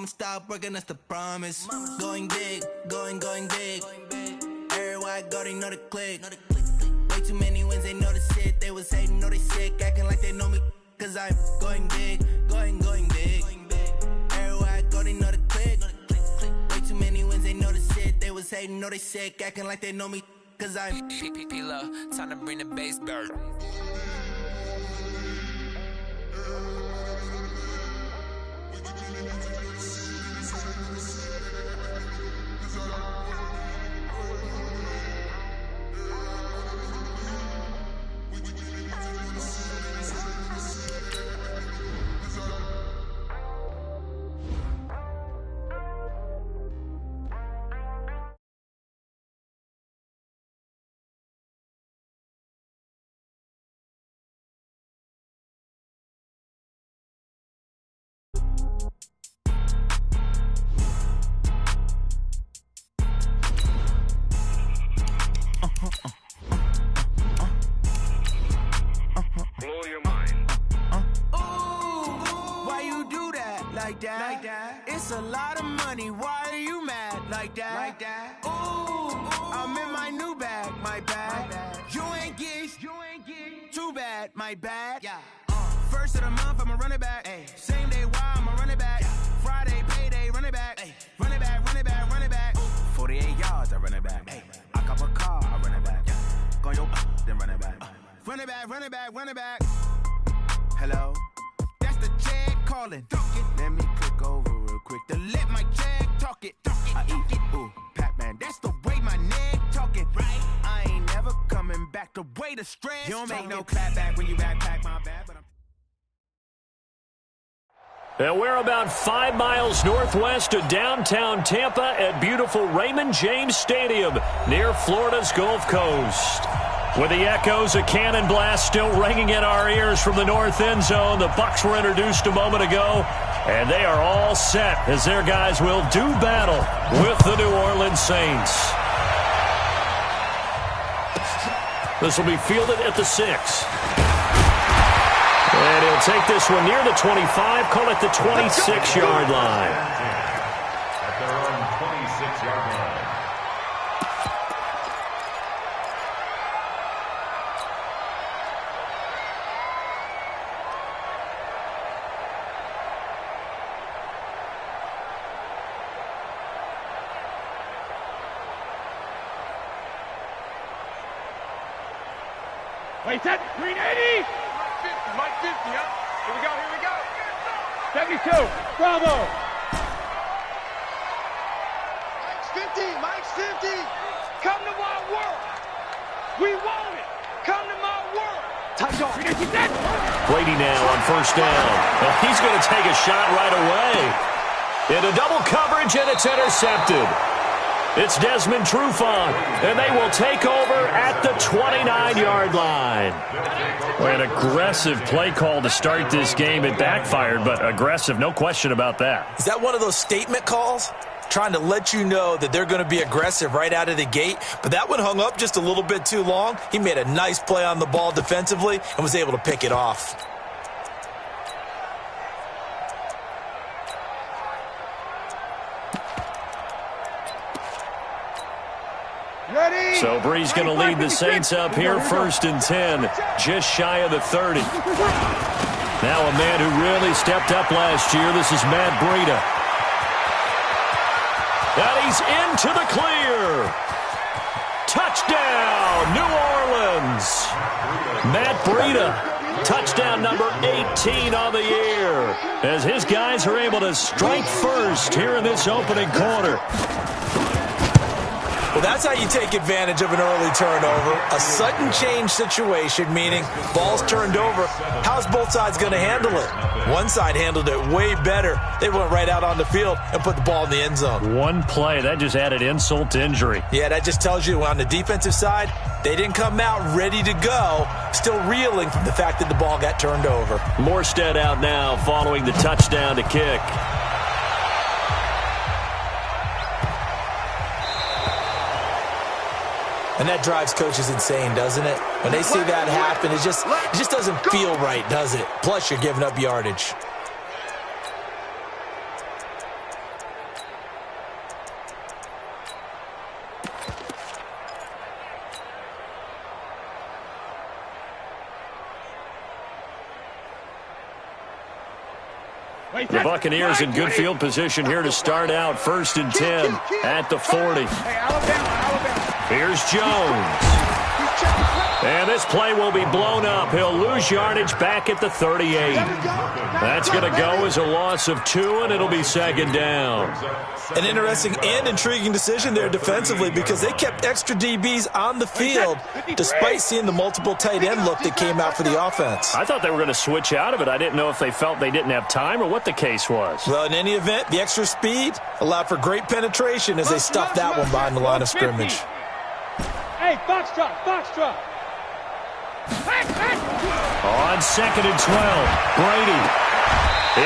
I'ma stop working, that's the promise. Going big, going big. Everywhere I go, they know the click. Way too many wins, they know the shit. They was hating, know they sick, acting like they know me. Cause I'm going big, going big. Everywhere I go, they know the click. Way too many wins, they know the shit. They was hating, know they sick, acting like they know me. Cause I'm P-Lo, time to bring the bass back. Blow your mind. Why you do that like that? It's a lot of money. Why are you mad like that? Ooh, I'm in my new bag, my bad. You ain't get too bad, my bad. Yeah. First of the month, I'ma run it back. Ay. Same day, why I'ma run it back. Yeah. Friday, payday, run it back. Ay. Run it back, run it back, run it back. 48 yards, I run it back. Ay. I cop a car, I run it back. Yeah. Go yo, then run it back. Run it back, run it back, run it back. Hello? That's the check calling. Let me click over real quick to let my check talk it. I eat it, ooh, Pac-Man. That's the way my neck talking. Right? I ain't never coming back. The way the stress. You don't make no clap back when you backpack, my bad, but I'm. And we're about 5 miles northwest of downtown Tampa at beautiful Raymond James Stadium near Florida's Gulf Coast. With the echoes of cannon blast still ringing in our ears from the north end zone, the Bucs were introduced a moment ago, and they are all set as their guys will do battle with the New Orleans Saints. This will be fielded at the 6. And he'll take this one near the 25, call it the 26-yard line. At their own 26-yard line. Wait, set, 380! Mike 50, huh? Here we go. 72, bravo! Mike's 50! Come to my world! We want it! Come to my world! Tight off, 380, set! Brady now on first down. Well, he's going to take a shot right away. Into double coverage, and it's intercepted. It's Desmond Trufant, and they will take over at the 29-yard line. An aggressive play call to start this game. It backfired, but aggressive, no question about that. Is that one of those statement calls? Trying to let you know that they're going to be aggressive right out of the gate, but that one hung up just a little bit too long. He made a nice play on the ball defensively and was able to pick it off. Ready? So Bree's going to lead the Saints up here, 1st and 10, just shy of the 30. Now a man who really stepped up last year. This is Matt Breida. And he's into the clear. Touchdown, New Orleans. Matt Breida, touchdown number 18 on the year, as his guys are able to strike first here in this opening quarter. Well, that's how you take advantage of an early turnover. A sudden change situation, meaning ball's turned over. How's both sides going to handle it? One side handled it way better. They went right out on the field and put the ball in the end zone. One play, that just added insult to injury. Yeah, that just tells you on the defensive side, they didn't come out ready to go, still reeling from the fact that the ball got turned over. Morstead out now following the touchdown to kick. And that drives coaches insane, doesn't it? When they see that happen, it just doesn't feel right, does it? Plus, you're giving up yardage. The Buccaneers in good field position here to start out 1st and 10 at the 40. Here's Jones. And this play will be blown up. He'll lose yardage back at the 38. That's going to go as a loss of 2, and it'll be 2nd down. An interesting and intriguing decision there defensively because they kept extra DBs on the field despite seeing the multiple tight end look that came out for the offense. I thought they were going to switch out of it. I didn't know if they felt they didn't have time or what the case was. Well, in any event, the extra speed allowed for great penetration as they stuffed that one behind the line of scrimmage. Hey, foxtrot. On 2nd and 12, Brady.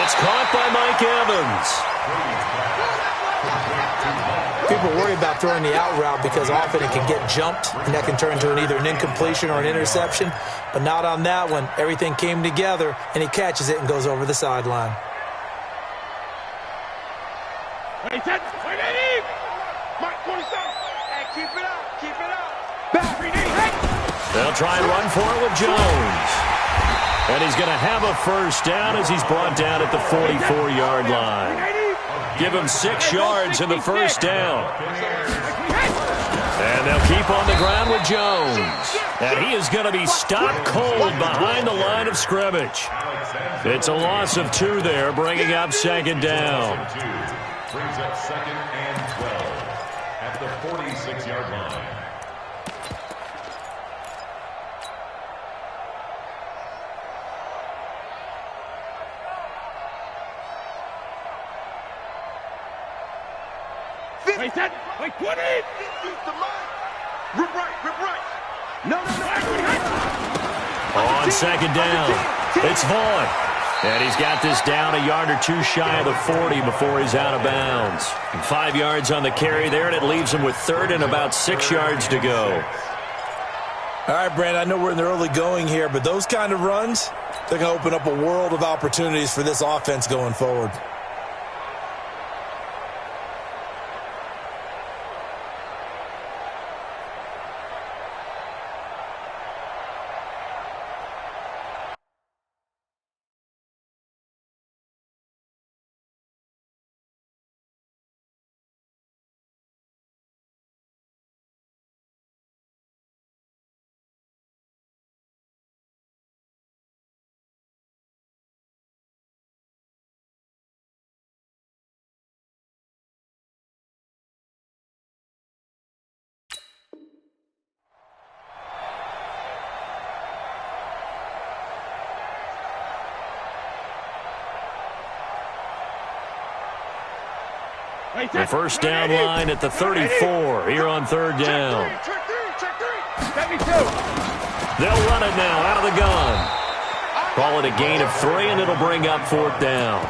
It's caught by Mike Evans. People worry about throwing the out route because often it can get jumped, and that can turn into either an incompletion or an interception. But not on that one. Everything came together, and he catches it and goes over the sideline. Mike 27. Hey, keep it up. Back, 380. They'll try and run for it with Jones. And he's going to have a 1st down as he's brought down at the 44-yard line. Give him 6 yards in the 1st down. And they'll keep on the ground with Jones. And he is going to be stopped cold behind the line of scrimmage. It's a loss of 2 there, bringing up 2nd down. Brings up 2nd and 12 at the 46-yard line. Wait, 20. Rip right. No. On 2nd down, it's Vaughn. And he's got this down a yard or 2 shy of the 40 before he's out of bounds. And 5 yards on the carry there, and it leaves him with 3rd and about 6 yards to go. All right, Brandon, I know we're in the early going here, but those kind of runs, they're going to open up a world of opportunities for this offense going forward. The 1st down line at the 34 here on 3rd down. Check 3. 72. They'll run it now out of the gun. Call it a gain of 3, and it'll bring up 4th down.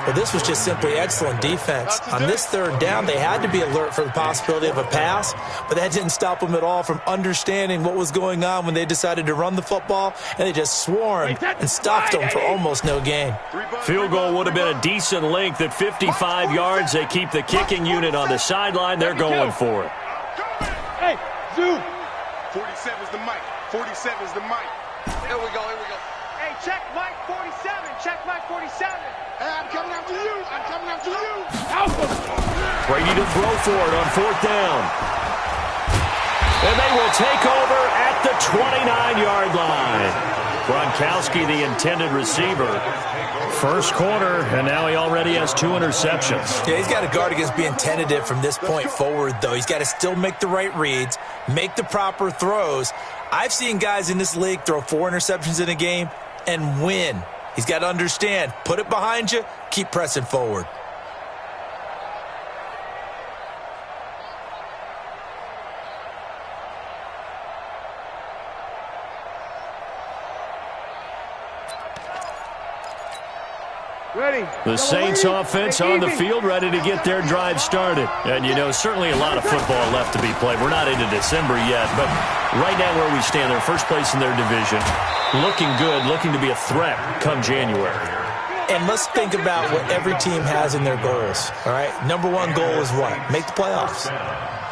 Well, this was just simply excellent defense. On this 3rd down, they had to be alert for the possibility of a pass, but that didn't stop them at all from understanding what was going on when they decided to run the football, and they just swarmed and stopped them for almost no gain. Field goal would have been a decent length at 55 yards. They keep the kicking unit on the sideline. They're going for it. Hey, zoom. 47's the mic. 47's the mic. Here we go. Hey, check Mike 47. Check Mike 47. Hey, I'm coming after you. Alpha. Brady to throw for it on 4th down. And they will take over at the 29-yard line. Gronkowski, the intended receiver. First quarter, and now he already has 2 interceptions. Yeah, he's got to guard against being tentative from this point forward, though. He's got to still make the right reads, make the proper throws. I've seen guys in this league throw 4 interceptions in a game and win. He's got to understand, put it behind you, keep pressing forward. The Saints offense on the field, ready to get their drive started. And, you know, certainly a lot of football left to be played. We're not into December yet, but right now where we stand, they're first place in their division. Looking good, looking to be a threat come January. And let's think about what every team has in their goals, all right? Number 1 goal is what? Make the playoffs.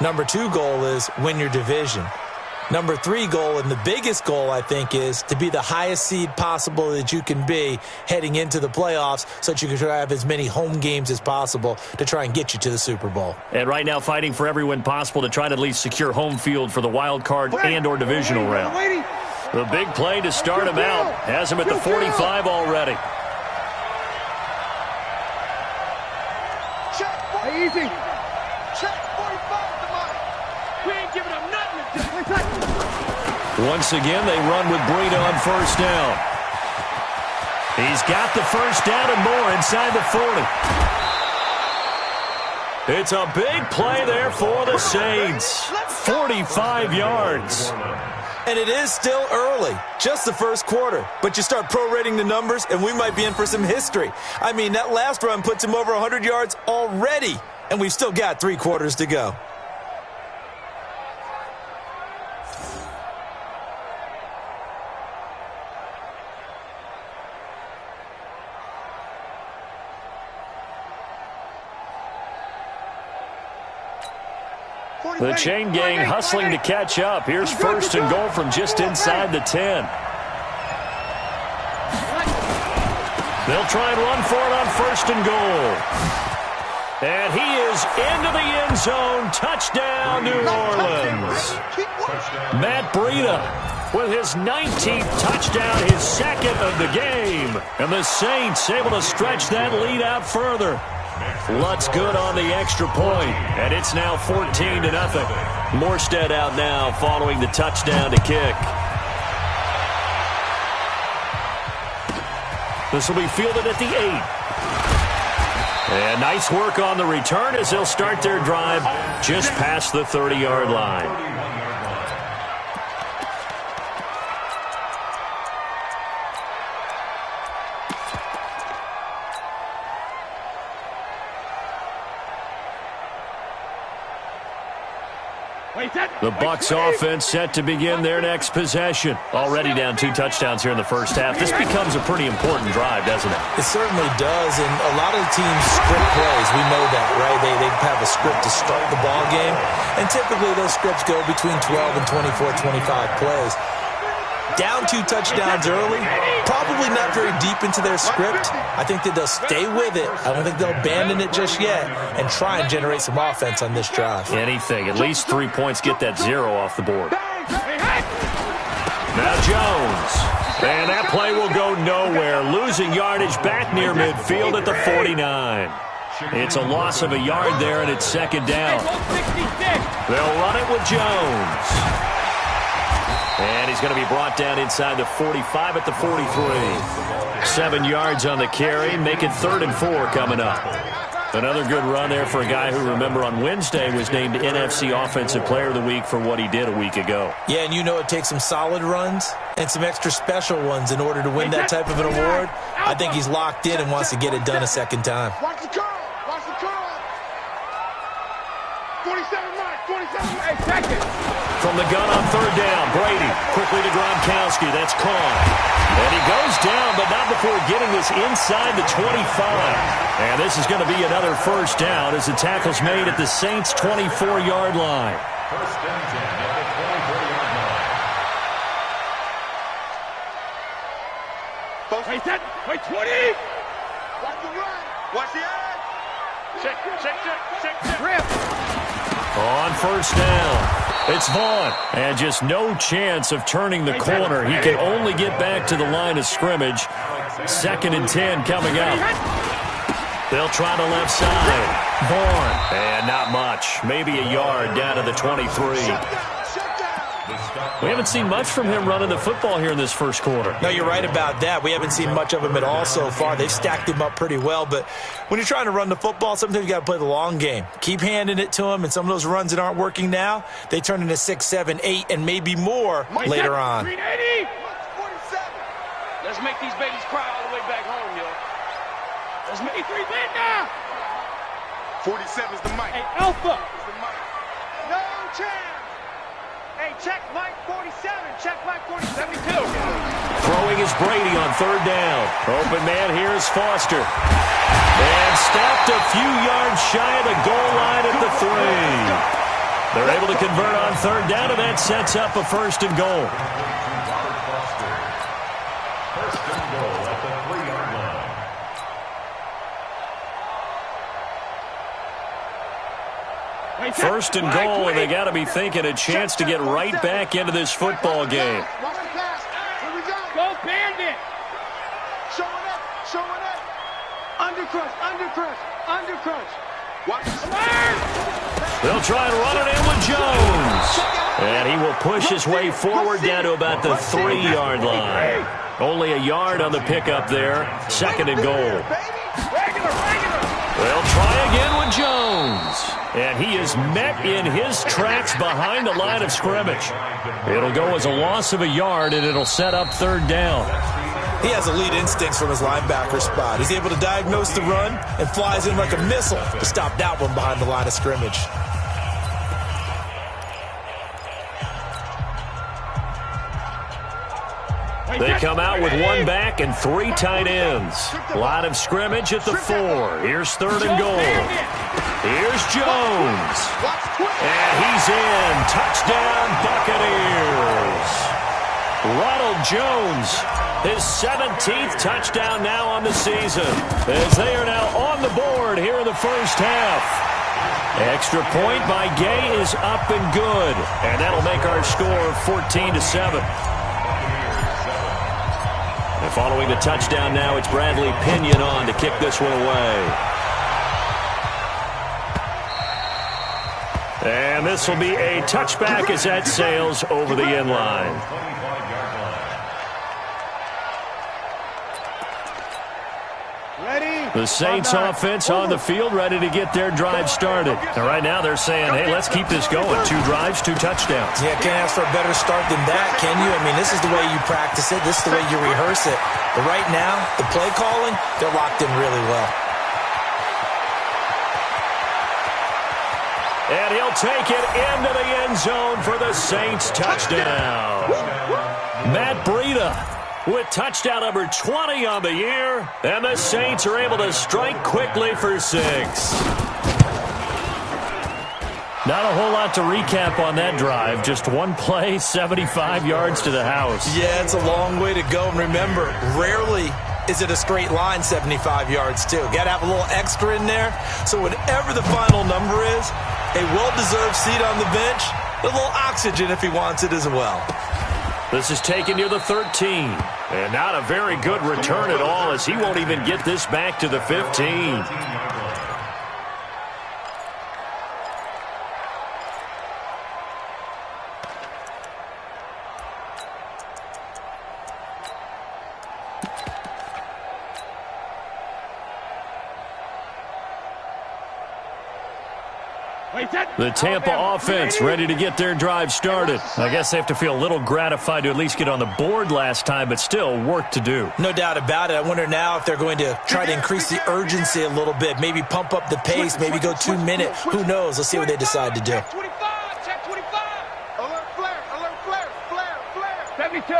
Number 2 goal is win your division. Number 3 goal, and the biggest goal, I think, is to be the highest seed possible that you can be heading into the playoffs so that you can try to have as many home games as possible to try and get you to the Super Bowl. And right now fighting for every win possible to try to at least secure home field for the wild card and or divisional round. The big play to start him out has him at the 45 already. Hey, easy. Check 45 to Mike. We ain't giving up nothing to do. Once again, they run with Breida on first down. He's got the first down and more inside the 40. It's a big play there for the Saints. 45 yards. And it is still early, just the first quarter. But you start prorating the numbers, and we might be in for some history. I mean, that last run puts him over 100 yards already, and we've still got 3 quarters to go. The chain gang hustling to catch up. Here's first and goal from just inside the 10. They'll try and run for it on first and goal. And he is into the end zone. Touchdown, New Orleans. Matt Breida with his 19th touchdown, his second of the game. And the Saints able to stretch that lead out further. Lutz good on the extra point, and it's now 14-0. Morstead out now following the touchdown to kick. This will be fielded at the 8. And nice work on the return as they'll start their drive just past the 30-yard line. The Bucs offense set to begin their next possession. Already down 2 touchdowns here in the first half. This becomes a pretty important drive, doesn't it? It certainly does, and a lot of the teams script plays. We know that, right? They have a script to start the ball game, and typically those scripts go between 12 and 24, 25 plays. Down 2 touchdowns early, probably not very deep into their script. I think that they'll stay with it. I don't think they'll abandon it just yet and try and generate some offense on this drive. Anything. At least 3 points get that 0 off the board. Now Jones. And that play will go nowhere. Losing yardage back near midfield at the 49. It's a loss of a yard there, and it's second down. They'll run it with Jones. And he's going to be brought down inside the 45 at the 43. 7 yards on the carry. Make it 3rd and 4 coming up. Another good run there for a guy who, remember, on Wednesday was named NFC Offensive Player of the Week for what he did a week ago. Yeah, and you know it takes some solid runs and some extra special ones in order to win that type of an award. I think he's locked in and wants to get it done a second time. Watch the curl. Watch the curl. 47 Mike. 47 Mike. Take it. From the gun on 3rd down, Brady quickly to Gronkowski. That's caught. And he goes down, but not before getting this inside the 25. And this is going to be another first down as the tackle's made at the Saints' 24-yard line. First and 10 at the 24-yard line. Wait, set. Wait, 20. Watch the run. Watch the edge. Check. Rip. On first down, it's Vaughn. And just no chance of turning the corner. He can only get back to the line of scrimmage. 2nd and 10 coming up. They'll try the left side. Vaughn. And not much. Maybe a yard down to the 23. We haven't seen much from him running the football here in this first quarter. No, you're right about that. We haven't seen much of him at all so far. They've stacked him up pretty well, but when you're trying to run the football, sometimes you got to play the long game. Keep handing it to him, and some of those runs that aren't working now, they turn into 6, 7, 8, and maybe more later on. 380. 47. Let's make these babies cry all the way back home, yo. Let's make 3 men now. 47 is the mic. Hey, Alpha. It's the mic. No chance. Hey, check Mike 47. Check Mike 47. 72. Throwing is Brady on 3rd down. Open man here is Foster. And stopped a few yards shy of the goal line at the 3. They're able to convert on third down, and that sets up a first and goal. First and goal at the 3-yard line. First and goal, and they got to be thinking a chance to get right back into this football game. Go Bandit! Show it up! Show it up! Undercrush! Undercrush! Undercrush! Watch the They'll try and run it in with Jones. And he will push his way forward down to about the 3-yard line. Only a yard on the pickup there. Second and goal. They'll try again with Jones. And he is met in his tracks behind the line of scrimmage. It'll go as a loss of a yard, and it'll set up third down. He has elite instincts from his linebacker spot. He's able to diagnose the run and flies in like a missile to stop that one behind the line of scrimmage. They come out with one back and 3 tight ends. Line of scrimmage at the 4. Here's third and goal. Here's Jones. And he's in. Touchdown, Buccaneers. Ronald Jones, his 17th touchdown now on the season, as they are now on the board here in the first half. Extra point by Gay is up and good, and that'll make our score 14-7. And following the touchdown now, it's Bradley Pinion on to kick this one away. And this will be a touchback as that sails over the end line. The Saints offense on the field, ready to get their drive started. And right now they're saying, hey, let's keep this going. 2 drives, 2 touchdowns. Yeah, can't ask for a better start than that, can you? I mean, this is the way you practice it. This is the way you rehearse it. But right now, the play calling, they're locked in really well. And he'll take it into the end zone for the Saints touchdown. Matt Breida with touchdown number 20 on the year, and the Saints are able to strike quickly for 6. Not a whole lot to recap on that drive. Just one play, 75 yards to the house. Yeah, it's a long way to go. And remember, rarely is it a straight line 75 yards, too. Got to have a little extra in there. So whatever the final number is, a well-deserved seat on the bench, a little oxygen if he wants it as well. This is taken near the 13. And not a very good return at all, as he won't even get this back to the 15. The Tampa offense ready to get their drive started. I guess they have to feel a little gratified to at least get on the board last time, but still work to do. No doubt about it. I wonder now if they're going to try to increase the urgency a little bit, maybe pump up the pace, maybe go 2 minute. Who knows? Let's see what they decide to do. Check 25, check 25. Alert flare, alert flare, flare, flare. 72.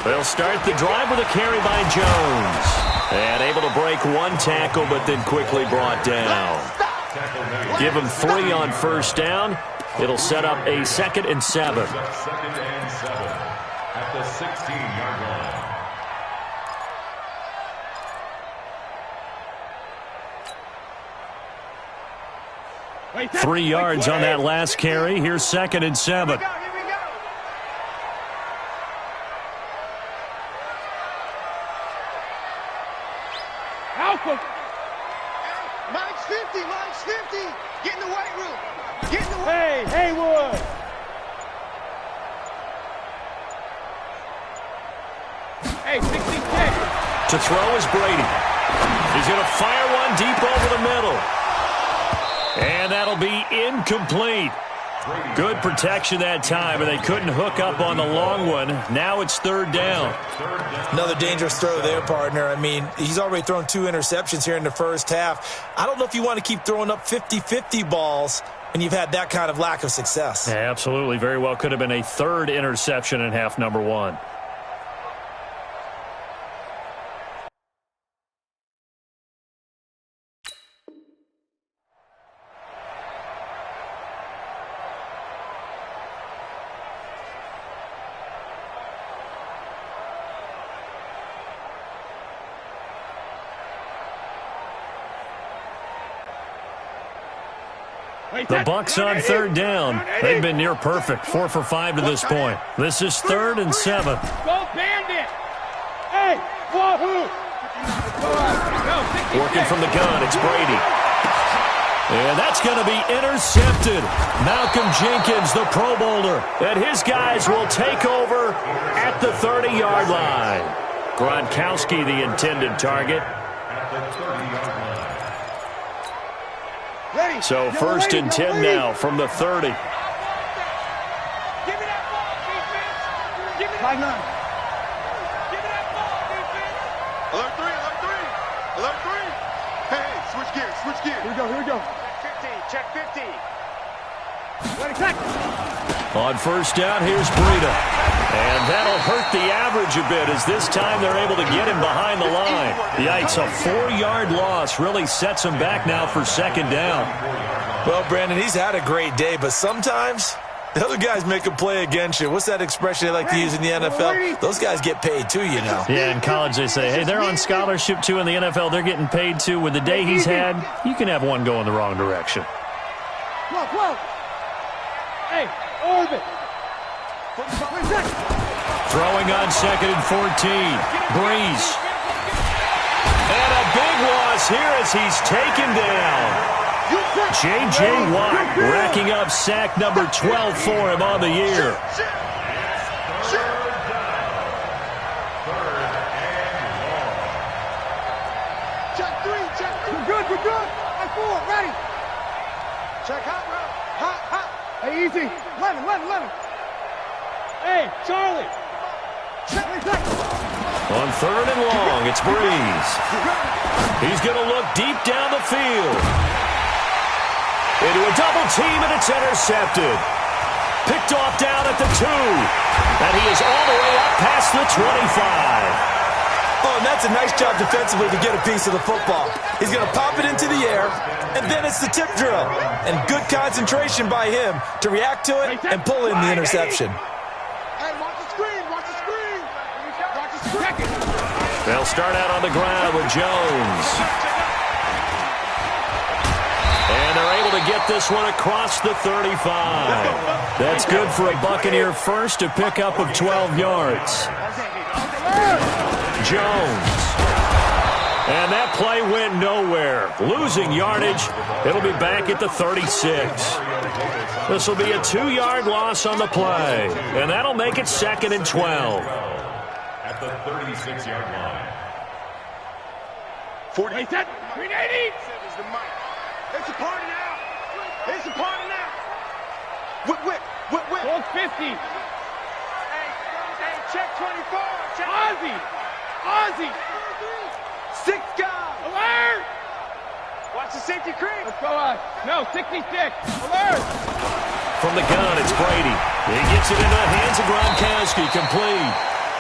They'll start the drive with a carry by Jones. And able to break one tackle, but then quickly brought down. Give him 3 on first down. It'll set up a 2nd and 7. 2nd and 7 at the 16-yard line. 3 yards on that last carry. Here's 2nd and 7. Alpha. Mike's 50, Mike's 50. Get in the weight room. Get in the weight. Hey, Haywood. Hey, 66. To throw is Brady. He's going to fire one deep over the middle. And that'll be incomplete. Good protection that time, and they couldn't hook up on the long one. Now it's 3rd down. Another dangerous throw there, partner. I mean, he's already thrown 2 interceptions here in the first half. I don't know if you want to keep throwing up 50-50 balls when you've had that kind of lack of success. Yeah, absolutely. Very well could have been a 3rd interception in half number 1. The Bucs on third down. They've been near perfect, 4 for 5 to this point. This is 3rd and 7. Go Bandit! Hey, wahoo! Working from the gun, it's Brady. And that's going to be intercepted. Malcolm Jenkins, the Pro Bowler, and his guys will take over at the 30-yard line. Gronkowski, the intended target. So 1st and 10 now from the 30. Give me that ball, defense! Give me that ball! Give me that ball, defense! Alert 3, alert 3! Alert 3! Hey, switch gears, switch gears. Here we go. Check 50. Wait a second. On 1st down, here's Breida. And that'll hurt the average a bit as this time they're able to get him behind the line. Yikes, a 4-yard loss really sets him back now for 2nd down. Well, Brandon, he's had a great day, but sometimes the other guys make a play against you. What's that expression they like to use in the NFL? Those guys get paid too, you know. Yeah, in college they say, hey, they're on scholarship too. In the NFL, they're getting paid too. With the day he's had, you can have one go in the wrong direction. Whoa. Hey, orbit. Throwing on 2nd and 14. Breeze. And a big loss here as he's taken down. J.J. Watt racking up sack number 12 for him on the year. Check 3, check 3. We're good. I'm forward, ready. Check hot, bro. Hot. Hey, easy. Lemon. Hey, Charlie. On 3rd and long, it's Breeze. He's going to look deep down the field. Into a double team, and it's intercepted. Picked off down at the 2. And he is all the way up past the 25. Oh, and that's a nice job defensively to get a piece of the football. He's going to pop it into the air, and then it's the tip drill. And good concentration by him to react to it and pull in the interception. Hey, watch the screen. Watch the screen. They'll start out on the ground with Jones. And they're able to get this one across the 35. That's good for a Buccaneer first, a pickup of 12 yards. Jones. And that play went nowhere. Losing yardage. It'll be back at the 36. This will be a 2-yard loss on the play. And that'll make it 2nd and 12. At the 36-yard line. 40. 380. It's a party now. Whip. Hold 50. Hey, check 24. Check Ozzy. 6 guys. Alert. Watch the safety creep. Let's go on. No, 66. Alert. From the gun, it's Brady. He gets it into the hands of Gronkowski, complete.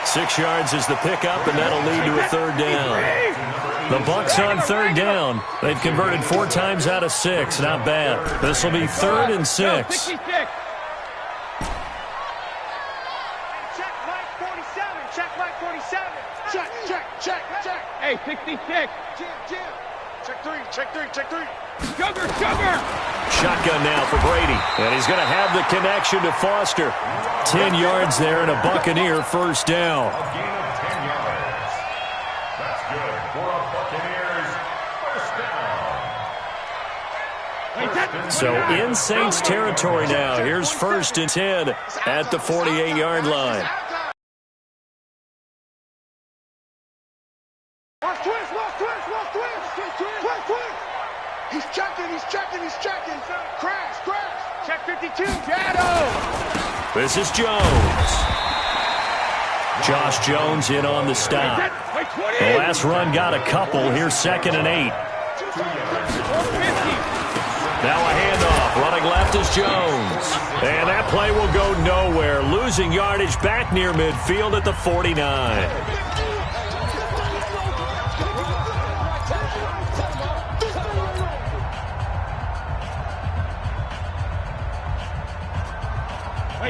6 yards is the pickup, and that'll lead to a 3rd down. The Bucs on 3rd down. They've converted 4 times out of 6. Not bad. This will be 3rd and 6. No, 66. Check Mike 47. Check Mike 47. Check. Hey, 66. Jim. Check 3. Sugar. Shotgun now for Brady. And he's going to have the connection to Foster. 10 yards there and a Buccaneer 1st down. A gain of 10 yards. That's good for a Buccaneers 1st down. So in Saints territory now. Here's 1st and 10 at the 48-yard line. Watch twist. He's checking. Crash. Check 52. Shadow. This is Jones. Josh Jones in on the stop. The last run got a couple. Here's 2nd and 8. Now a handoff. Running left is Jones. And that play will go nowhere. Losing yardage back near midfield at the 49.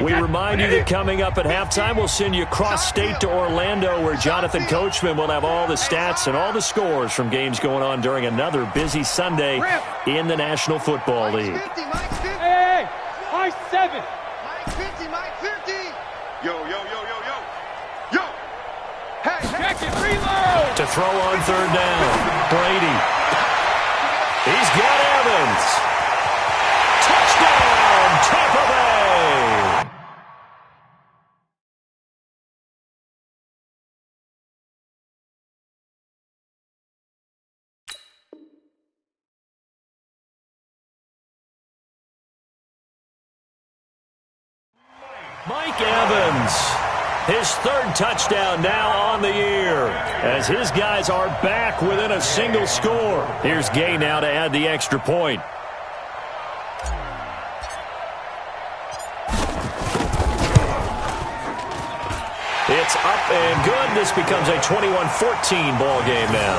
We remind remind you that coming up at halftime, we'll send you cross-state to Orlando, where Jonathan Coachman will have all the stats and all the scores from games going on during another busy Sunday in the National Football League. Hey, high 7. Mike 50, Mike 50. Yo. Hey, Check it, reload. To throw on third down, Brady. He's got Evans. Touchdown, Tampa Bay. Mike Evans, his third touchdown now on the year, as his guys are back within a single score. Here's Gay now to add the extra point. It's up and good. This becomes a 21-14 ball game now.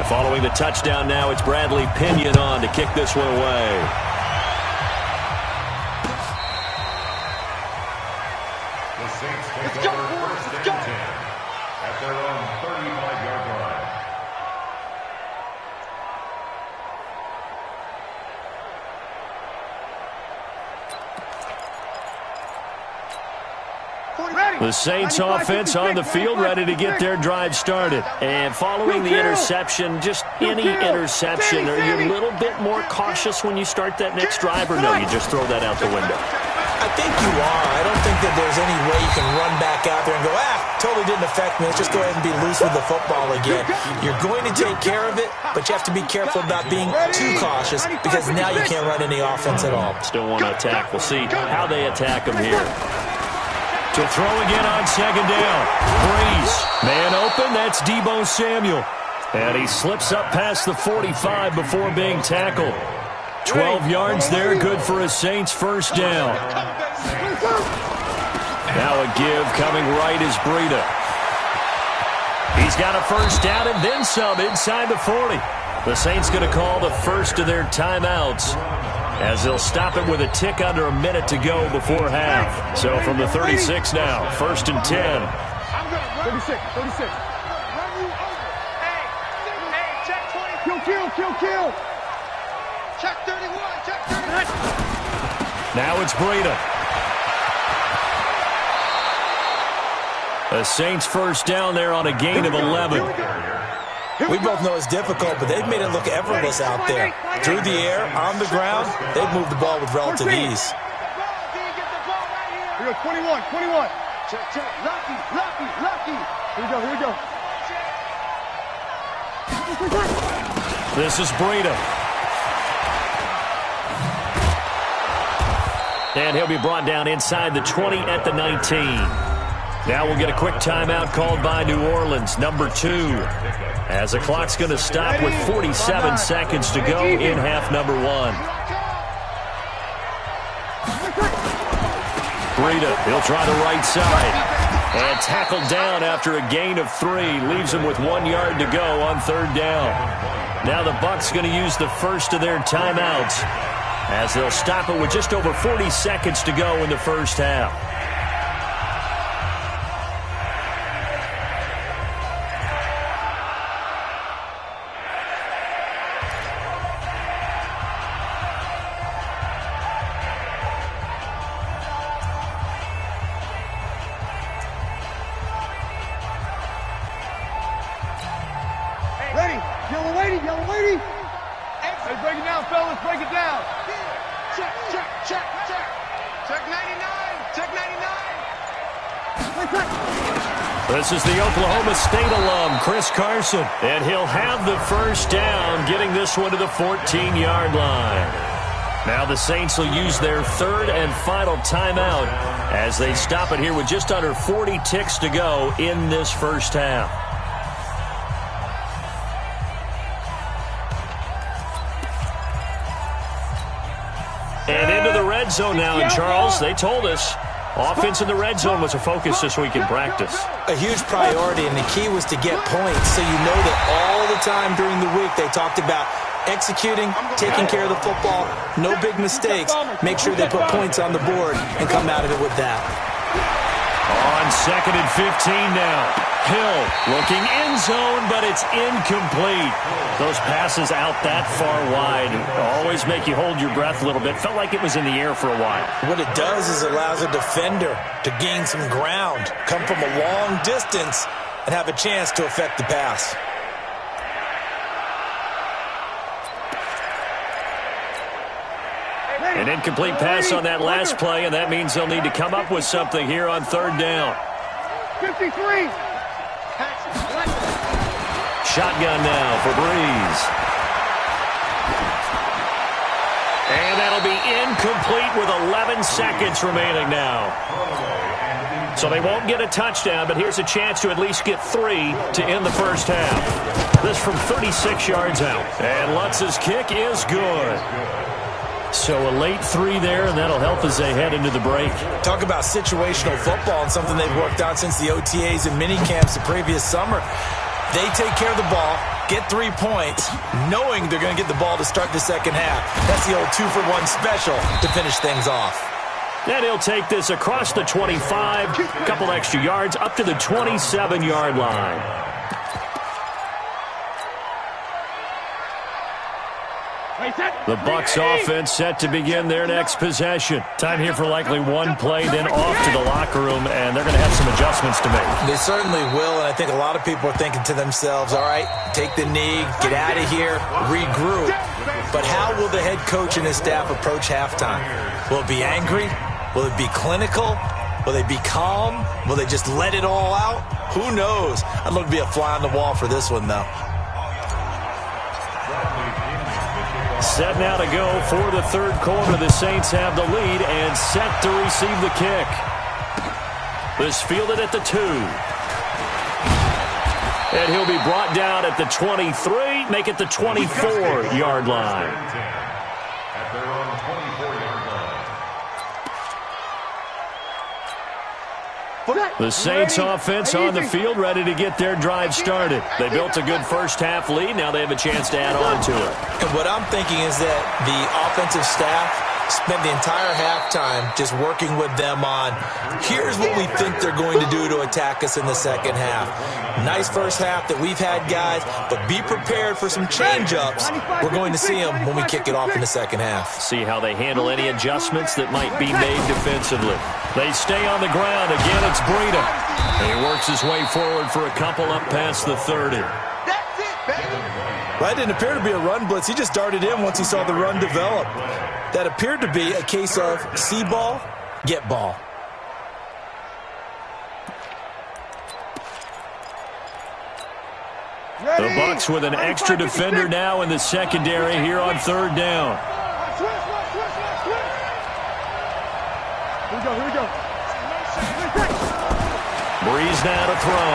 Following the touchdown now, it's Bradley Pinion on to kick this one away. The Saints take over first and 10 at their own 35-yard line. The Saints offense on the field, ready to get their drive started. And following the interception, just any interception, are you a little bit more cautious when you start that next drive, or no, you just throw that out the window? I think you are. I don't think that there's any way you can run back out there and go, totally didn't affect me. Let's just go ahead and be loose with the football again. You're going to take care of it, but you have to be careful about being too cautious, because now you can't run any offense at all. Still want to attack. We'll see how they attack them here. To throw again on second down. Breeze. Man open, that's Deebo Samuel. And he slips up past the 45 before being tackled. 12 yards there, good for a Saints first down. Now a give coming right is Breida. He's got a first down and then some inside the 40. The Saints going to call the first of their timeouts, as they'll stop it with a tick under a minute to go before half. So from the 36 now, first and 10. 36. Hey, check 20. Kill. Check 31, check 31. Now it's Breida. The Saints first down there on a gain of 11. We both know it's difficult, but they've made it look effortless out there. Through the air, on the ground, they've moved the ball with relative ease. Here we go, 21. Check. Lucky. Here we go. This is Breida. And he'll be brought down inside the 20 at the 19. Now we'll get a quick timeout called by New Orleans, number 2. As the clock's going to stop with 47 seconds to go in half number 1. Breida, he'll try the right side. And tackled down after a gain of 3. Leaves him with 1 yard to go on third down. Now the Bucs going to use the first of their timeouts, as they'll stop it with just over 40 seconds to go in the first half. Yellow lady. Hey, break it down, fellas. Break it down. Check. Check 99. Check 99. This is the Oklahoma State alum, Chris Carson. And he'll have the first down, getting this one to the 14-yard line. Now the Saints will use their third and final timeout as they stop it here with just under 40 ticks to go in this first half. And into the red zone now, and Charles, they told us Offense in the red zone was a focus this week in practice. A huge priority, and the key was to get points. So you know that all the time during the week they talked about executing, taking care of the football, no big mistakes. Make sure they put points on the board and come out of it with that. On 2nd and 15 now. Hill looking end zone, but it's incomplete. Those passes out that far wide always make you hold your breath a little bit. Felt like it was in the air for a while. What it does is allows a defender to gain some ground, come from a long distance, and have a chance to affect the pass. An incomplete pass on that last play, and that means they'll need to come up with something here on 3rd down. 53. Shotgun now for Breeze. And that'll be incomplete with 11 seconds remaining now. So they won't get a touchdown, but here's a chance to at least get 3 to end the first half. This from 36 yards out. And Lutz's kick is good. So a late 3 there, and that'll help as they head into the break. Talk about situational football and something they've worked on since the OTAs and mini camps the previous summer. They take care of the ball, get 3 points, knowing they're going to get the ball to start the second half. That's the old 2-for-1 special to finish things off. And he'll take this across the 25, a couple extra yards, up to the 27-yard line. The Bucs offense set to begin their next possession. Time here for likely one play, then off to the locker room, and they're going to have some adjustments to make. They certainly will, and I think a lot of people are thinking to themselves, all right, take the knee, get out of here, regroup. But how will the head coach and his staff approach halftime? Will it be angry? Will it be clinical? Will they be calm? Will they just let it all out? Who knows? I'd love to be a fly on the wall for this one, though. Set now to go for the 3rd quarter. The Saints have the lead and set to receive the kick. This fielded at the 2. And he'll be brought down at the 23, make it the 24-yard line. At their own 24-yard line. The Saints offense on the field, ready to get their drive started. They built a good first half lead. Now they have a chance to add on to it. And what I'm thinking is that the offensive staff spent the entire halftime just working with them on, here's what we think they're going to do to attack us in the second half. Nice first half that we've had, guys, but be prepared for some change-ups. We're going to see them when we kick it off in the second half. See how they handle any adjustments that might be made defensively. They stay on the ground. Again, it's Breida. And he works his way forward for a couple up past the 30. Well, that didn't appear to be a run blitz. He just darted in once he saw the run develop. That appeared to be a case of see ball, get ball. The Bucs with an extra defender now in the secondary here on 3rd down. Here we go. Breeze now to throw.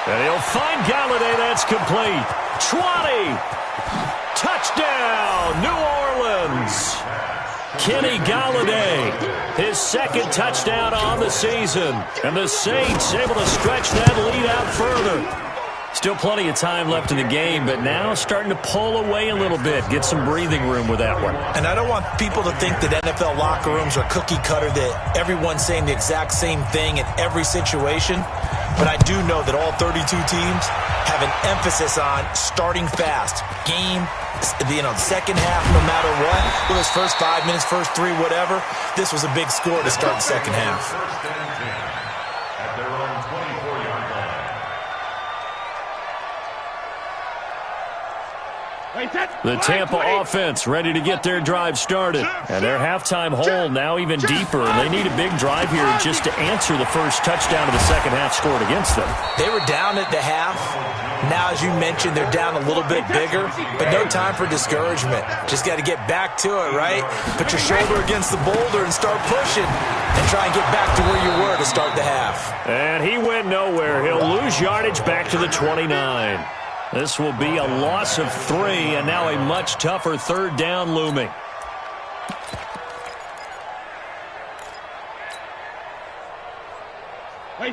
And he'll find Galladay. That's complete. 20. Touchdown, New Orleans. Kenny Galladay, his 2nd touchdown on the season. And the Saints able to stretch that lead out further. Still plenty of time left in the game, but now starting to pull away a little bit. Get some breathing room with that one. And I don't want people to think that NFL locker rooms are cookie cutter, that everyone's saying the exact same thing in every situation. But I do know that all 32 teams have an emphasis on starting fast. Game, second half, no matter what. Whether it's first 5 minutes, first 3, whatever. This was a big score to start the second half. At their own 24-yard line. The Tampa offense ready to get their drive started. And their halftime hole now even deeper. And they need a big drive here just to answer the first touchdown of the second half scored against them. They were down at the half. Now, as you mentioned, they're down a little bit bigger, but no time for discouragement. Just got to get back to it, right? Put your shoulder against the boulder and start pushing and try and get back to where you were to start the half. And he went nowhere. He'll lose yardage back to the 29. This will be a loss of 3, and now a much tougher 3rd down looming.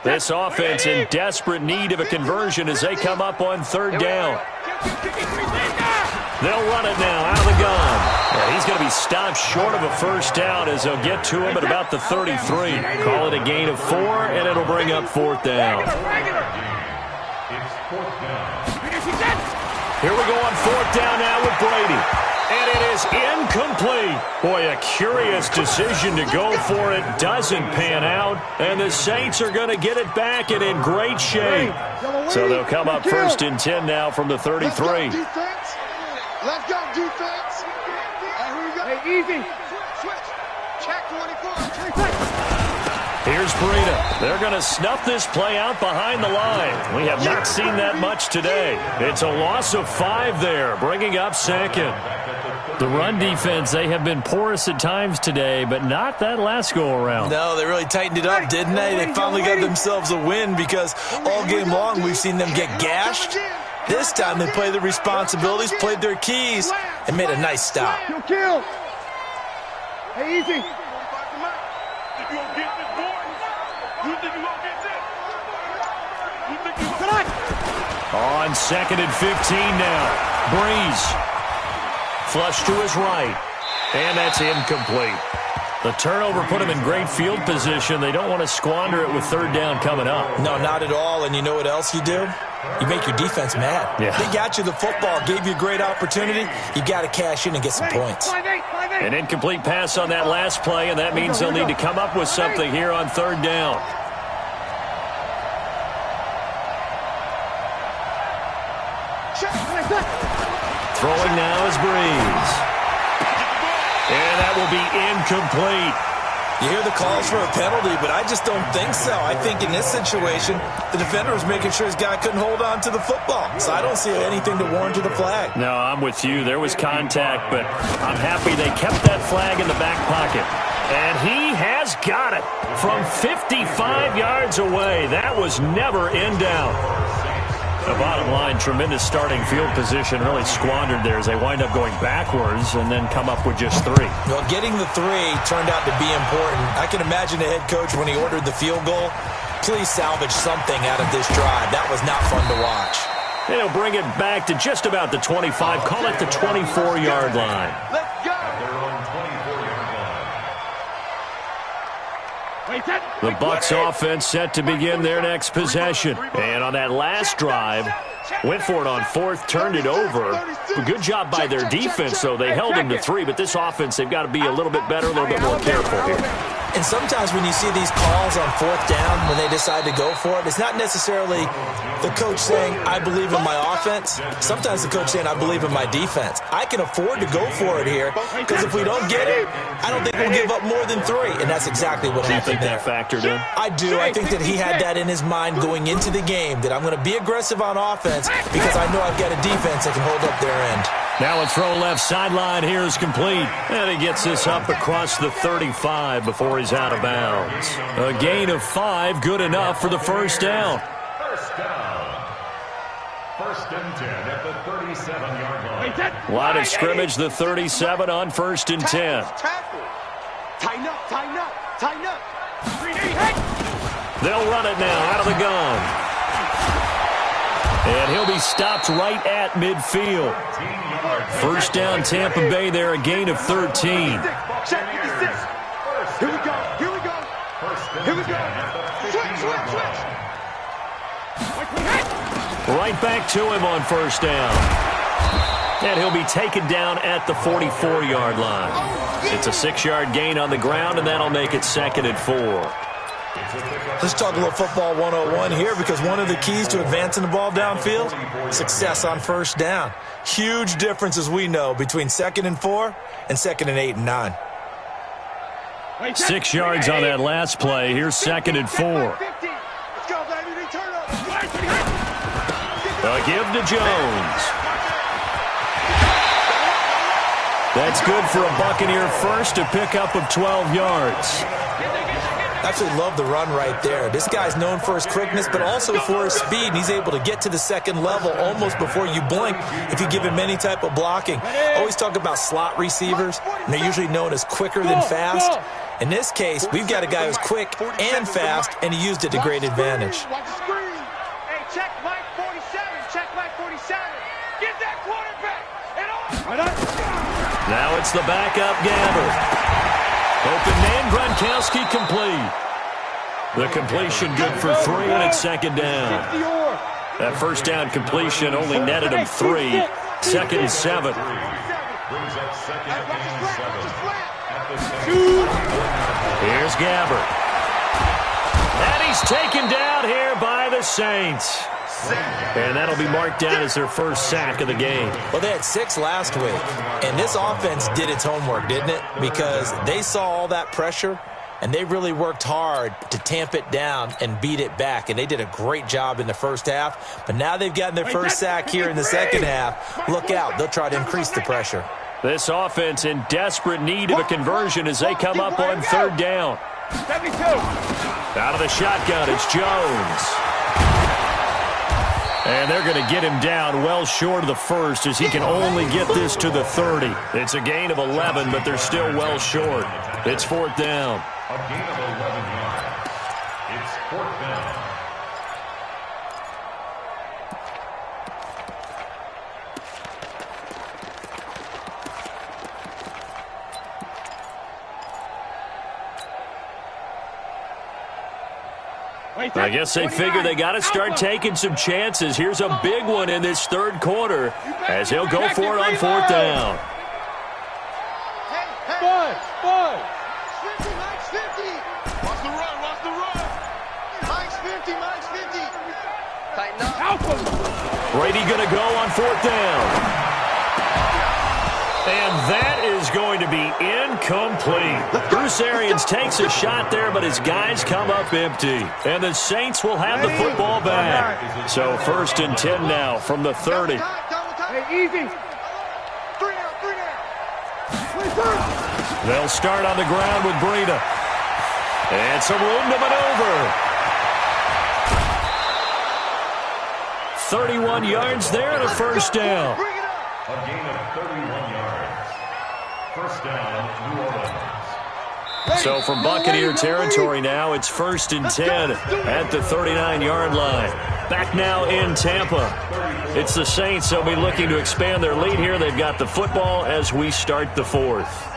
This offense in desperate need of a conversion as they come up on third down. They'll run it now out of the gun. Yeah, he's going to be stopped short of a first down as they'll get to him at about the 33. Call it a gain of 4, and it'll bring up fourth down. It's fourth down. Here we go on fourth down now with Brady. And it is incomplete. Boy, a curious decision to go for it. Doesn't pan out. And the Saints are going to get it back and in great shape. So they'll come up first and 10 now from the 33. Let's go, defense. Let's go, defense. Hey, here we go. Hey, easy. Switch. Check 24. Here's Breida. They're going to snuff this play out behind the line. We have not seen that much today. It's a loss of 5 there, bringing up second. The run defense, they have been porous at times today, but not that last go-around. No, they really tightened it up, didn't they? They finally got themselves a win because all game long we've seen them get gashed. This time they played the responsibilities, played their keys, and made a nice stop. Kill. Hey, easy. On second and 15 now. Breeze. Flush to his right. And that's incomplete. The turnover put him in great field position. They don't want to squander it with third down coming up. No, not at all. And you know what else you do? You make your defense mad. Yeah. They got you the football, gave you a great opportunity. You got to cash in and get some points. An incomplete pass on that last play, and that means they'll need to come up with something here on third down. Throwing now is Breeze. And that will be incomplete. You hear the calls for a penalty, but I just don't think so. I think in this situation, the defender was making sure his guy couldn't hold on to the football. So I don't see anything to warrant to the flag. No, I'm with you. There was contact, but I'm happy they kept that flag in the back pocket. And he has got it from 55 yards away. That was never in doubt. The bottom line, tremendous starting field position, really squandered there as they wind up going backwards and then come up with just 3. Well, getting the 3 turned out to be important. I can imagine the head coach when he ordered the field goal. Please salvage something out of this drive. That was not fun to watch. They'll bring it back to just about the 25. Call it the 24-yard line. Let's go. They're on 24-yard line. The Bucs offense set to begin their next possession. And on that last drive, went for it on fourth, turned it over. A good job by their defense, though. They held them to 3, but this offense, they've got to be a little bit better, a little bit more careful here. And sometimes when you see these calls on fourth down, when they decide to go for it, it's not necessarily the coach saying, I believe in my offense. Sometimes the coach saying, I believe in my defense. I can afford to go for it here because if we don't get it, I don't think we'll give up more than 3. And that's exactly what happened there. Do you think that factored in? I do. I think that he had that in his mind going into the game, that I'm going to be aggressive on offense because I know I've got a defense that can hold up their end. Now a throw left sideline here is complete. And he gets this up across the 35 before he's out of bounds. A gain of 5, good enough for the first down. First down. First and 10 at the 37-yard line. Line of scrimmage, the 37 on first and 10. Tackle. Tighten up, tighten up, tighten up. They'll run it now out of the gun. And he'll be stopped right at midfield. First down, Tampa Bay there, a gain of 13. Check 56. Here we go, here we go. Here we go. Switch, switch, switch. Right back to him on first down. And he'll be taken down at the 44-yard line. It's a 6-yard gain on the ground, and that'll make it second and 4. Let's talk a little football 101 here because one of the keys to advancing the ball downfield, success on first down. Huge difference, as we know, between 2nd and 4 and 2nd and 8 and 9. 6 yards on that last play. Here's 2nd and 4. Let's go, baby. Return up. A give to Jones. That's good for a Buccaneer first, a pickup of 12 yards. Absolutely love the run right there. This guy's known for his quickness, but also for his speed. And he's able to get to the second level almost before you blink if you give him any type of blocking. Always talk about slot receivers, and they're usually known as quicker than fast. In this case, we've got a guy who's quick and fast, and he used it to great advantage. Hey, check Mike 47. Check Mike 47. Get that quarterback. Now it's the backup Gabbert. Open man, Gronkowski complete. The completion good for 3, and it's second down. That first down completion only netted him 3. Second and 7. Here's Gabbert. And he's taken down here by the Saints. And that'll be marked down as their first sack of the game. Well, they had 6 last week, and this offense did its homework, didn't it? Because they saw all that pressure, and they really worked hard to tamp it down and beat it back. And they did a great job in the first half. But now they've gotten their first sack here in the second half. Look out. They'll try to increase the pressure. This offense in desperate need of a conversion as they come up on third down. 72. Out of the shotgun, it's Jones. And they're going to get him down well short of the first as he can only get this to the 30. It's a gain of 11, but they're still well short. It's fourth down. A gain of 11 yards. It's fourth down. I guess they figure they got to start taking some chances. Here's a big one in this third quarter as he'll go for it on fourth down. Bud. Mike's 50. Watch the run. Mike's 50. Tighten up. Brady going to go on fourth down. And that is going to be incomplete. Bruce Arians takes a shot there, but his guys come up empty. And the Saints will have the football back. So first and 10 now from the 30. Hey, easy. 3 now. They'll start on the ground with Breida. And some room to maneuver. 31 yards there and a first down. A gain of 31 yards. First down, New Orleans. So from Buccaneer territory now, it's first and 10 at the 39-yard line. Back now in Tampa. It's the Saints. They'll be looking to expand their lead here. They've got the football as we start the fourth.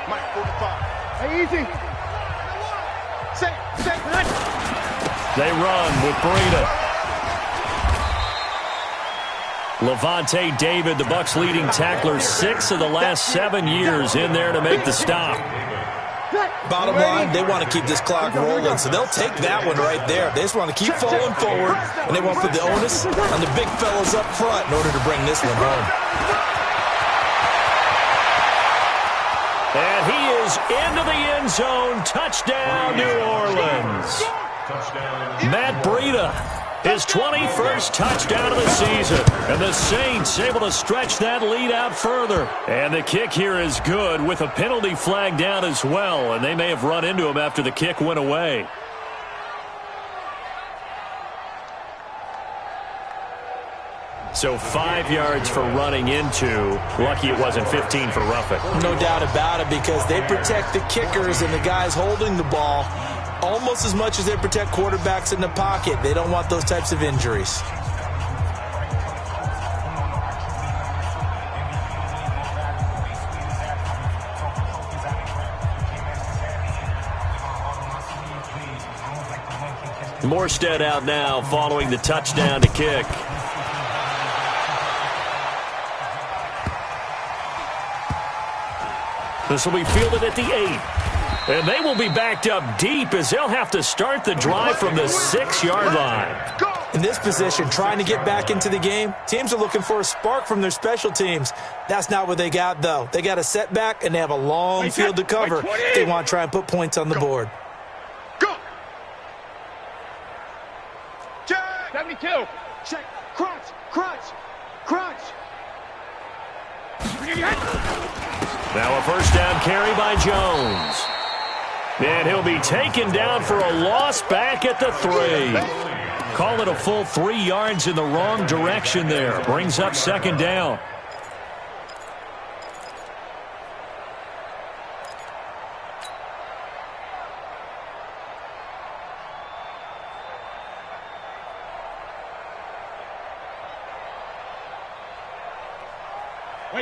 Mike 45. Hey, easy. Say. They run with Breida. Levante David, the Bucs leading tackler, 6 of the last 7 years in there to make the stop. Bottom line, they want to keep this clock rolling, so they'll take that one right there. They just want to keep falling forward, and they want to put the onus on the big fellas up front in order to bring this one home. And he is into the end zone. Touchdown, New Orleans. Matt Breida, his 21st touchdown of the season. And the Saints able to stretch that lead out further. And the kick here is good with a penalty flag down as well. And they may have run into him after the kick went away. So 5 yards for running into. Lucky it wasn't 15 for roughing. No doubt about it, because they protect the kickers and the guys holding the ball almost as much as they protect quarterbacks in the pocket. They don't want those types of injuries. Morstead out now following the touchdown to kick. This will be fielded at the 8. And they will be backed up deep as they'll have to start the drive from the 6-yard line. In this position, trying to get back into the game, teams are looking for a spark from their special teams. That's not what they got, though. They got a setback, and they have a long field to cover. They want to try and put points on the board. Go. Check. 72. Check. Crunch. Crunch. Crunch. Now a first down carry by Jones. And he'll be taken down for a loss back at the 3. Call it a full 3 yards in the wrong direction there. Brings up second down.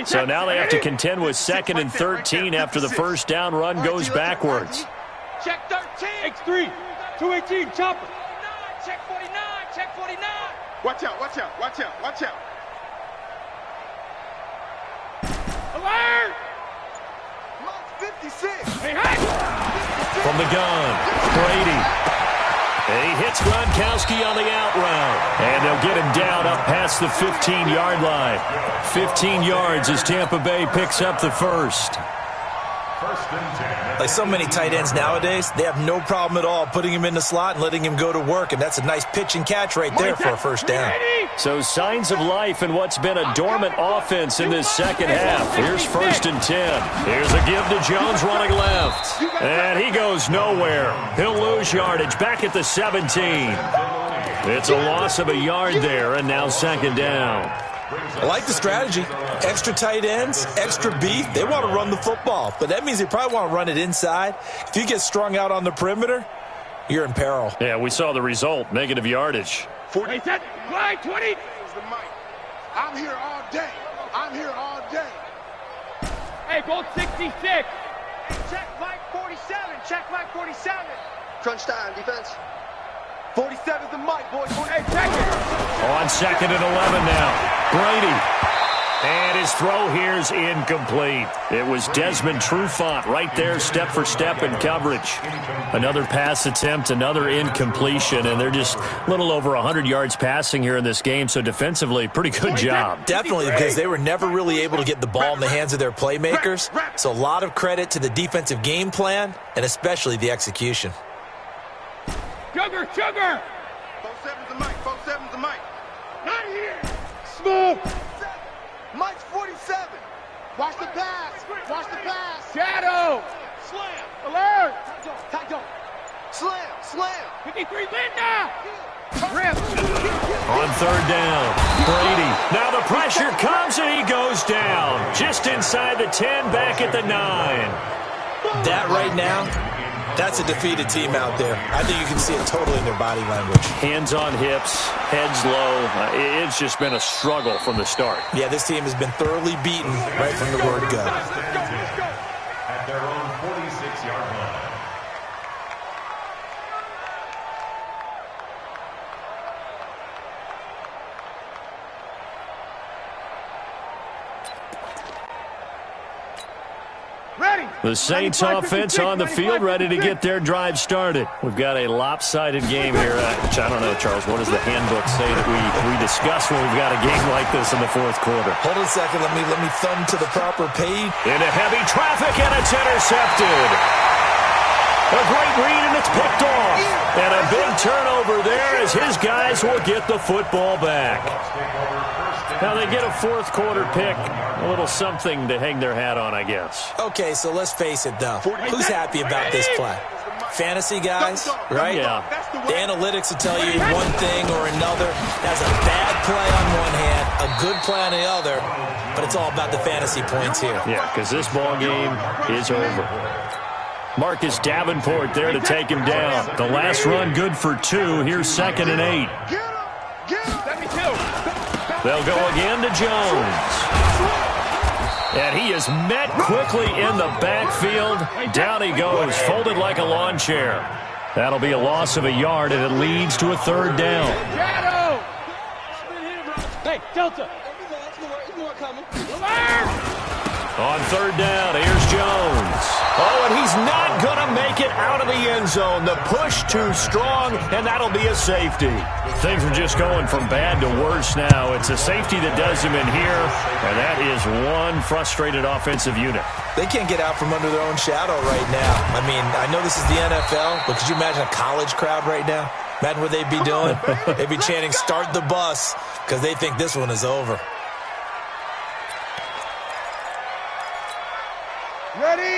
So now they have to contend with 2nd and 13 after the first down run goes backwards. Check 13. X3. 218. Chopper. Check 49. Check 49. Watch out, watch out, watch out, watch out. Alert! 56. Hey, hey! From the gun, Brady. He hits Gronkowski on the out route. And they'll get him down up past the 15-yard line. 15 yards as Tampa Bay picks up the first. Like so many tight ends nowadays, they have no problem at all putting him in the slot and letting him go to work. And that's a nice pitch and catch right there for a first down. So signs of life in what's been a dormant offense in this second half. Here's 1st and 10. Here's a give to Jones running left. And he goes nowhere. He'll lose yardage back at the 17. It's a loss of a yard there, and now second down. I like the strategy. Extra tight ends, extra beef. They want to run the football, but that means they probably want to run it inside. If you get strung out on the perimeter, you're in peril. Yeah, we saw the result. Negative yardage. 40. Line 20. I'm here all day. I'm here all day. Hey, go 66. Check Mike 47. Check Mike 47. Crunch time, defense. 47's the mic, boys. Hey, check it. On 2nd and 11 now. Brady. And his throw here's incomplete. It was Desmond Trufant right there, step for step in coverage. Another pass attempt, another incompletion, and they're just a little over 100 yards passing here in this game, so defensively, pretty good job. Definitely, because they were never really able to get the ball in the hands of their playmakers. So a lot of credit to the defensive game plan, and especially the execution. Sugar, sugar. 47's the mic. 47's the mic. Not here. Smooth. Mike's 47. Watch the pass. Watch the pass. Shadow. Slam. Alert. Tight dog. Slam. Slam. 53 Linda. Rip. On 3rd down, Brady. Now the pressure comes and he goes down. Just inside the 10, back at the 9. That right now, that's a defeated team out there. I think you can see it totally in their body language. Hands on hips, heads low. It's just been a struggle from the start. Yeah, this team has been thoroughly beaten right from the word go. At their own 46-yard line. The Saints offense on the field, ready to get their drive started. We've got a lopsided game here, which I don't know, Charles. What does the handbook say that we discuss when we've got a game like this in the 4th quarter? Hold on a second. Let me thumb to the proper page. Into heavy traffic, and it's intercepted. A great read, and it's picked off. And a big turnover there as his guys will get the football back. Now they get a 4th quarter pick. A little something to hang their hat on, I guess. Okay, so let's face it, though. Who's happy about this play? Fantasy guys, right? Yeah. The analytics will tell you one thing or another. That's a bad play on one hand, a good play on the other, but it's all about the fantasy points here. Yeah, because this ball game is over. Marcus Davenport there to take him down. The last run good for 2. Here's 2nd and 8. They'll go again to Jones. And he is met quickly in the backfield. Down he goes, folded like a lawn chair. That'll be a loss of a yard, and it leads to a 3rd down. Shadow. Hey, Delta. On 3rd down, here's Jones. Oh, and he's not going to make it out of the end zone. The push too strong, and that'll be a safety. Things are just going from bad to worse now. It's a safety that does him in here, and that is one frustrated offensive unit. They can't get out from under their own shadow right now. I mean, I know this is the NFL, but could you imagine a college crowd right now? Imagine what they'd be doing. They'd be chanting, "Start the bus," because they think this one is over.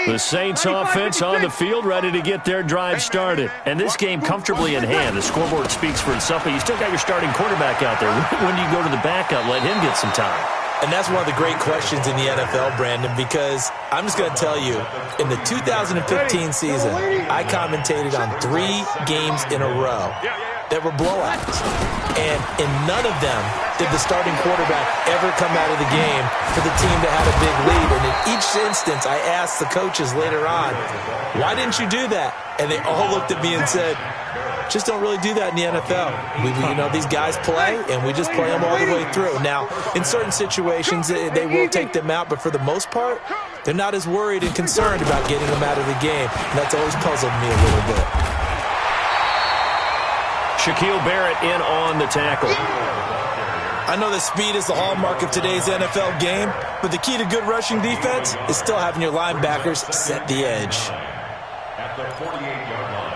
The Saints offense on the field, ready to get their drive started. And this game comfortably in hand. The scoreboard speaks for itself, but you still got your starting quarterback out there. When do you go to the backup, let him get some time? And that's one of the great questions in the NFL, Brandon, because I'm just going to tell you, in the 2015 season, I commentated on 3 games in a row that were blowouts. And in none of them did the starting quarterback ever come out of the game for the team that had a big lead. And in each instance, I asked the coaches later on, why didn't you do that? And they all looked at me and said, just don't really do that in the NFL. These guys play, and we just play them all the way through. Now, in certain situations, they will take them out, but for the most part, they're not as worried and concerned about getting them out of the game. And that's always puzzled me a little bit. Shaquille Barrett in on the tackle. I know that speed is the hallmark of today's NFL game, but the key to good rushing defense is still having your linebackers set the edge. At the 48-yard line.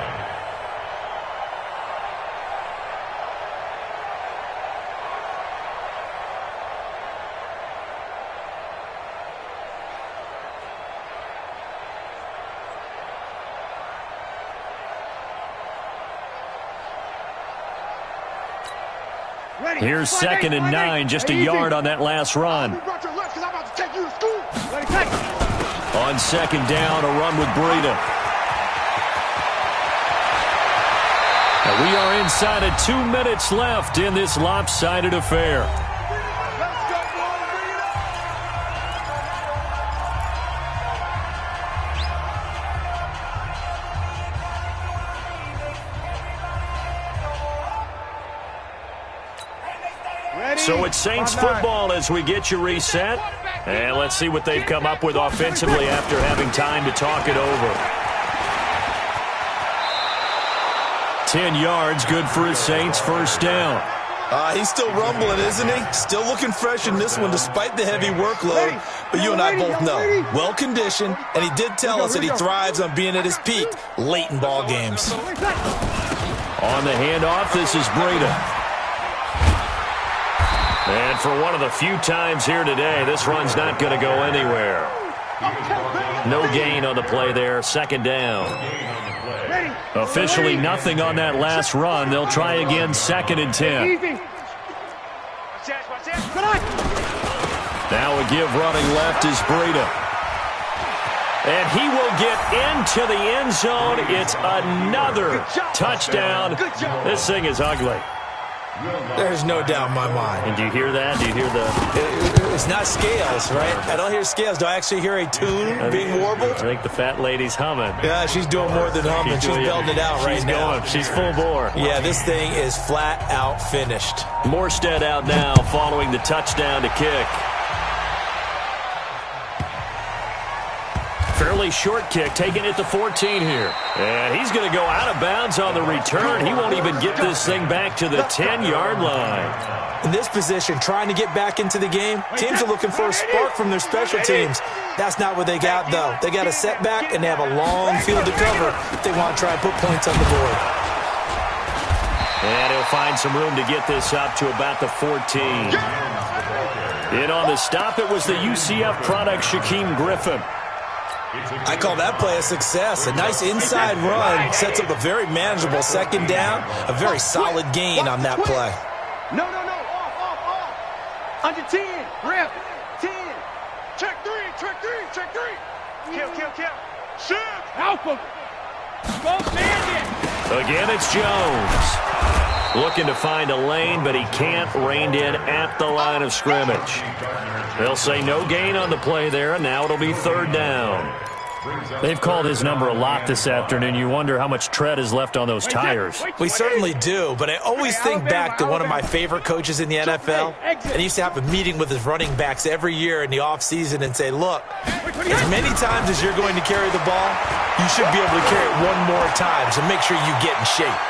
Here's 2nd and 9, just a yard on that last run. On 2nd down, a run with Breida. And we are inside of 2 minutes left in this lopsided affair. So it's Saints football as we get you reset. And let's see what they've come up with offensively after having time to talk it over. 10 yards, good for his Saints, first down. He's still rumbling, isn't he? Still looking fresh in this one despite the heavy workload. But you and I both know, well-conditioned, and he did tell us that he thrives on being at his peak late in ball games. On the handoff, this is Breida. And for one of the few times here today, this run's not going to go anywhere. No gain on the play there, 2nd down. Officially nothing on that last run. They'll try again, 2nd and 10. Now a give running left is Breida. And he will get into the end zone. It's another touchdown. This thing is ugly. There's no doubt in my mind. And do you hear that? Do you hear the... It's not scales, right? I don't hear scales. Do I actually hear a tune being warbled? I think the fat lady's humming. Yeah, she's doing more than humming. She's belting it out right now. She's full bore. Yeah, this thing is flat out finished. Morstead out now following the touchdown to kick. Fairly short kick, taking it to 14 here. And he's going to go out of bounds on the return. He won't even get this thing back to the 10-yard line. In this position, trying to get back into the game, teams are looking for a spark from their special teams. That's not what they got, though. They got a setback, and they have a long field to cover if they want to try and put points on the board. And he'll find some room to get this up to about the 14. In on the stop, it was the UCF product, Shaquem Griffin. I call that play a success. A nice inside run sets up a very manageable 2nd down. A very solid gain on that play. No. Off. Under 10. Rip. 10. Check 3. Kill. Shoot. Alpha. Go bandit. Again, it's Jones. Looking to find a lane, but he can't. Reined in at the line of scrimmage. They'll say no gain on the play there, and now it'll be 3rd down. They've called his number a lot this afternoon. You wonder how much tread is left on those tires. We certainly do, but I always think back to one of my favorite coaches in the NFL. And he used to have a meeting with his running backs every year in the offseason and say, look, as many times as you're going to carry the ball, you should be able to carry it one more time, so make sure you get in shape.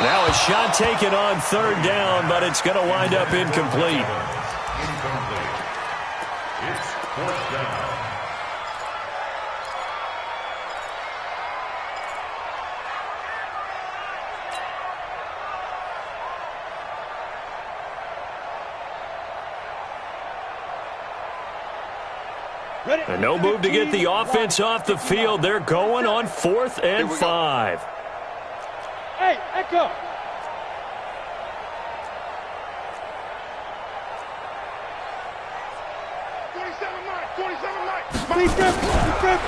Now a shot taken on 3rd down, but it's going to wind up incomplete. It's 4th down. And no move to get the offense off the field. They're going on 4th and 5. Hey, Echo.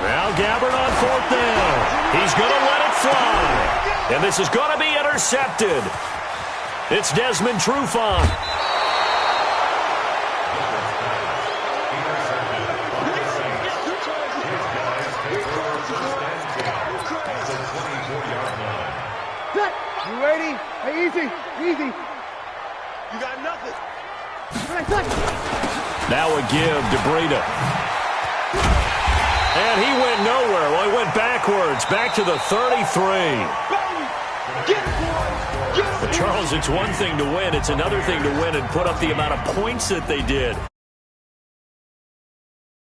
Now Gabbard on 4th down. He's going to let it fly. And this is going to be intercepted. It's Desmond Trufant. You ready? Hey, easy. You got nothing. Now a give to Breida. And he went nowhere. Well, he went backwards, back to the 33. But Charles, it's one thing to win. It's another thing to win and put up the amount of points that they did.